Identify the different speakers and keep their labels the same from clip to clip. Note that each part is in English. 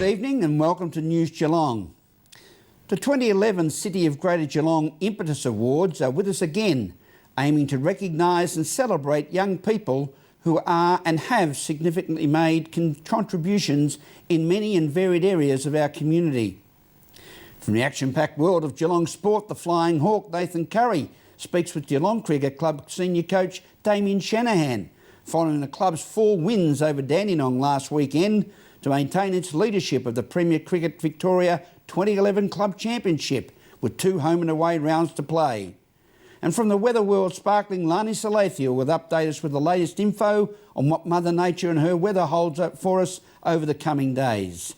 Speaker 1: evening and welcome to News Geelong. The 2011 City of Greater Geelong Impetus Awards are with us again, aiming to recognise and celebrate young people who are and have significantly made contributions in many and varied areas of our community. From the action-packed world of Geelong sport, the Flying Hawk Nathan Curry speaks with Geelong Cricket Club senior coach Damien Shanahan, following the club's 4 wins over Dandenong last weekend to maintain its leadership of the Premier Cricket Victoria 2011 Club Championship with 2 home and away rounds to play. And from the weather world, sparkling Lani Salathiel will update us with the latest info on what Mother Nature and her weather holds up for us over the coming days.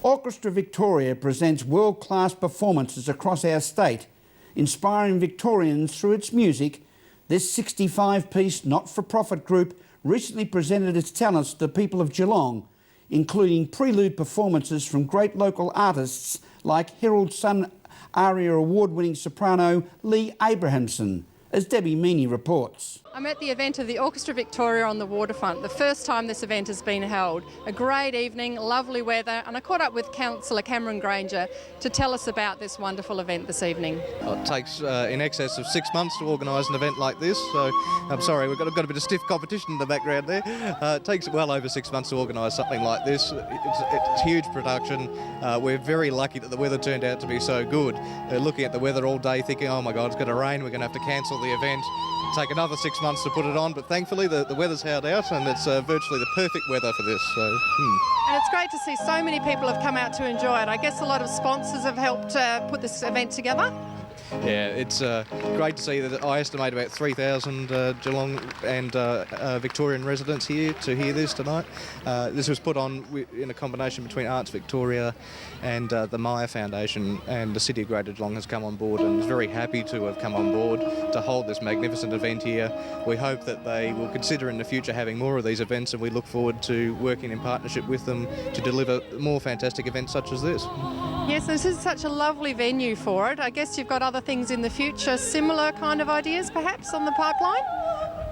Speaker 1: Orchestra Victoria presents world-class performances across our state, inspiring Victorians through its music. This 65-piece not-for-profit group recently presented its talents to the people of Geelong, including prelude performances from great local artists like Herald Sun ARIA award-winning soprano Lee Abrahamson, as Debbie Meaney reports.
Speaker 2: I'm at the event of the Orchestra Victoria on the Waterfront, the first time this event has been held. A great evening, lovely weather, and I caught up with Councillor Cameron Granger to tell us about this wonderful event this evening.
Speaker 3: It takes in excess of 6 months to organise an event like this, so I'm sorry, we've got a bit of stiff competition in the background there. It takes well over 6 months to organise something like this. It's huge production. We're very lucky that the weather turned out to be so good. Looking at the weather all day thinking, oh my God, it's going to rain, we're going to have to cancel the event. Take another 6 months to put it on, but thankfully the weather's held out and it's virtually the perfect weather for this.
Speaker 2: And it's great to see so many people have come out to enjoy it. I guess a lot of sponsors have helped put this event together.
Speaker 3: Yeah, it's great to see that I estimate about 3,000 Geelong and Victorian residents here to hear this tonight. This was put on in a combination between Arts Victoria and the Maya Foundation, and the City of Greater Geelong has come on board and is very happy to have come on board to hold this magnificent event here. We hope that they will consider in the future having more of these events, and we look forward to working in partnership with them to deliver more fantastic events such as this.
Speaker 2: Yes, this is such a lovely venue for it. I guess you've got other things in the future, similar kind of ideas perhaps on the pipeline?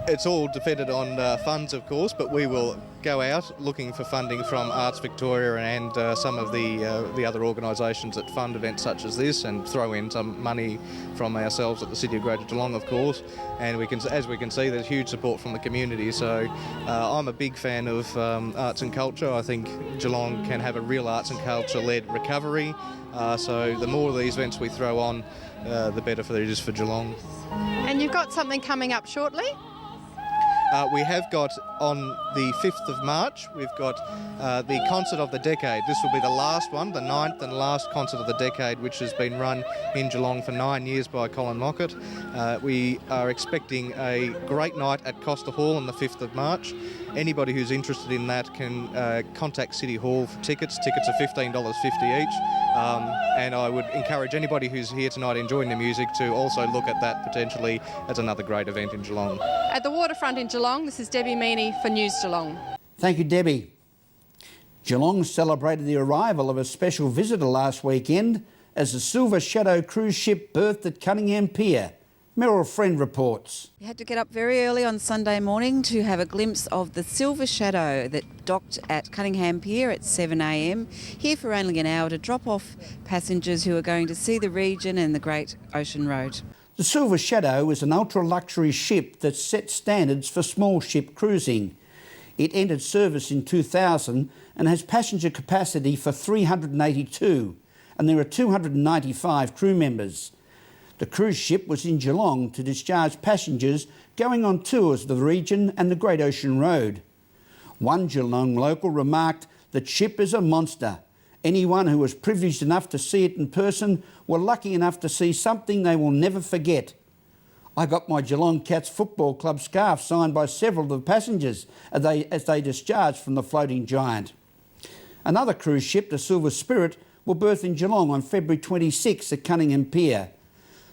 Speaker 3: It's all dependent on funds, of course, but we will go out looking for funding from Arts Victoria and some of the other organisations that fund events such as this, and throw in some money from ourselves at the City of Greater Geelong, of course. And as we can see, there's huge support from the community. So I'm a big fan of arts and culture. I think Geelong can have a real arts and culture-led recovery. So the more of these events we throw on, the better for it is for Geelong.
Speaker 2: And you've got something coming up shortly?
Speaker 3: We have got on the 5th of March, we've got the Concert of the Decade. This will be the last one, the 9th and last Concert of the Decade, which has been run in Geelong for 9 years by Colin Mockett. We are expecting a great night at Costa Hall on the 5th of March. Anybody who's interested in that can contact City Hall for tickets. Tickets are $15.50 each. And I would encourage anybody who's here tonight enjoying the music to also look at that potentially as another great event in Geelong.
Speaker 2: At the Waterfront in Geelong, this is Debbie Meaney for News Geelong.
Speaker 1: Thank you, Debbie. Geelong celebrated the arrival of a special visitor last weekend as the Silver Shadow cruise ship berthed at Cunningham Pier. Meryl Friend reports.
Speaker 4: You had to get up very early on Sunday morning to have a glimpse of the Silver Shadow that docked at Cunningham Pier at 7 a.m, here for only an hour to drop off passengers who are going to see the region and the Great Ocean Road.
Speaker 1: The Silver Shadow is an ultra-luxury ship that sets standards for small ship cruising. It entered service in 2000 and has passenger capacity for 382, and there are 295 crew members. The cruise ship was in Geelong to discharge passengers going on tours of the region and the Great Ocean Road. One Geelong local remarked, "The ship is a monster. Anyone who was privileged enough to see it in person were lucky enough to see something they will never forget. I got my Geelong Cats Football Club scarf signed by several of the passengers as they discharged from the floating giant." Another cruise ship, the Silver Spirit, will berth in Geelong on February 26 at Cunningham Pier.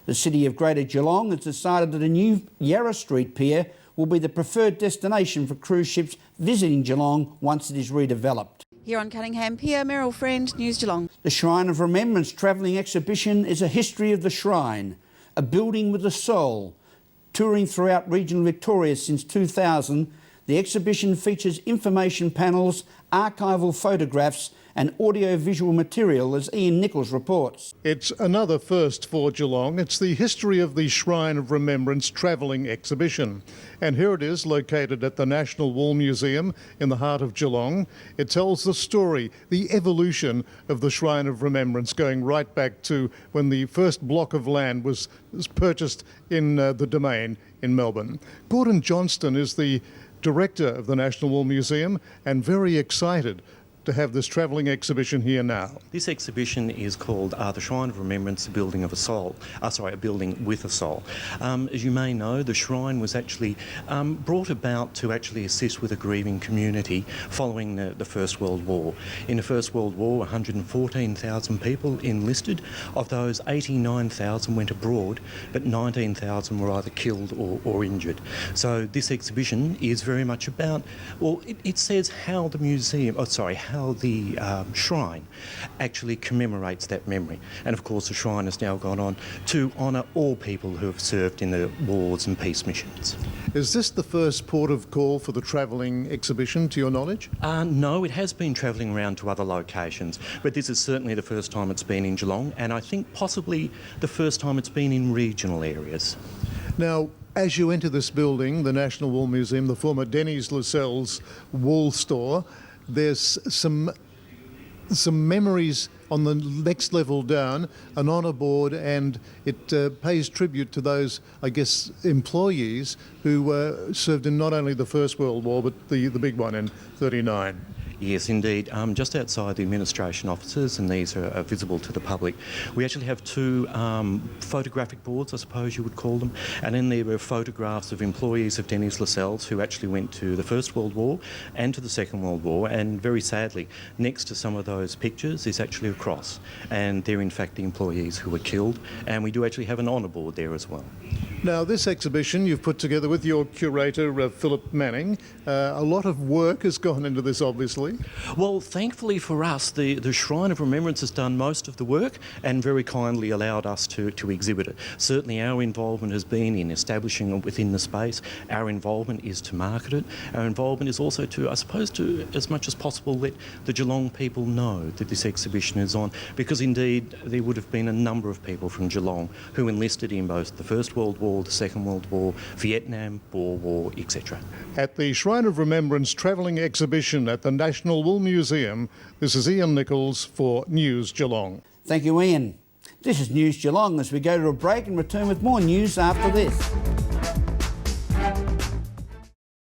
Speaker 1: The City of Greater Geelong has decided that a new Yarra Street Pier will be the preferred destination for cruise ships visiting Geelong once it is redeveloped.
Speaker 4: Here on Cunningham Pier, Meryl Friend, News Geelong.
Speaker 1: The Shrine of Remembrance travelling exhibition is a history of the shrine, a building with a soul. Touring throughout regional Victoria since 2000, The exhibition features information panels, archival photographs and audio-visual material, as Ian Nichols reports.
Speaker 5: It's another first for Geelong. It's the history of the Shrine of Remembrance travelling exhibition. And here it is, located at the National War Museum in the heart of Geelong. It tells the story, the evolution of the Shrine of Remembrance, going right back to when the first block of land was purchased in the Domain in Melbourne. Gordon Johnston is the director of the National War Museum and very excited to have this travelling exhibition here now.
Speaker 6: This exhibition is called The Shrine of Remembrance, a building of a soul. A building with a soul. As you may know, the shrine was actually brought about to actually assist with a grieving community following the First World War. In the First World War, 114,000 people enlisted. Of those, 89,000 went abroad, but 19,000 were either killed or injured. So this exhibition is very much about, well, it says how the museum, how the shrine actually commemorates that memory. And of course the shrine has now gone on to honour all people who have served in the wars and peace missions.
Speaker 5: Is this the first port of call for the travelling exhibition, to your knowledge?
Speaker 6: No, it has been travelling around to other locations, but this is certainly the first time it's been in Geelong, and I think possibly the first time it's been in regional areas.
Speaker 5: Now, as you enter this building, the National Wool Museum, the former Denny's Lascelles wool store, there's some memories on the next level down, an honour board, and it pays tribute to those, I guess, employees who served in not only the First World War, but the big one in 39.
Speaker 6: Yes, indeed. Just outside the administration offices, and these are visible to the public, we actually have two photographic boards, I suppose you would call them, and then there were photographs of employees of Denny's Lascelles who actually went to the First World War and to the Second World War, and very sadly, next to some of those pictures is actually a cross, and they're in fact the employees who were killed, and we do actually have an honour board there as well.
Speaker 5: Now, this exhibition you've put together with your curator, Philip Manning. A lot of work has gone into this, obviously.
Speaker 6: Well, thankfully for us, the Shrine of Remembrance has done most of the work and very kindly allowed us to exhibit it. Certainly our involvement has been in establishing it within the space. Our involvement is to market it. Our involvement is also to, I suppose, to as much as possible let the Geelong people know that this exhibition is on, because indeed there would have been a number of people from Geelong who enlisted in both the First World War, the Second World War, Vietnam, Boer War, etc.
Speaker 5: At the Shrine of Remembrance travelling exhibition at the National Wool Museum, this is Ian Nichols for News Geelong.
Speaker 1: Thank you, Ian. This is News Geelong as we go to a break and return with more news after this.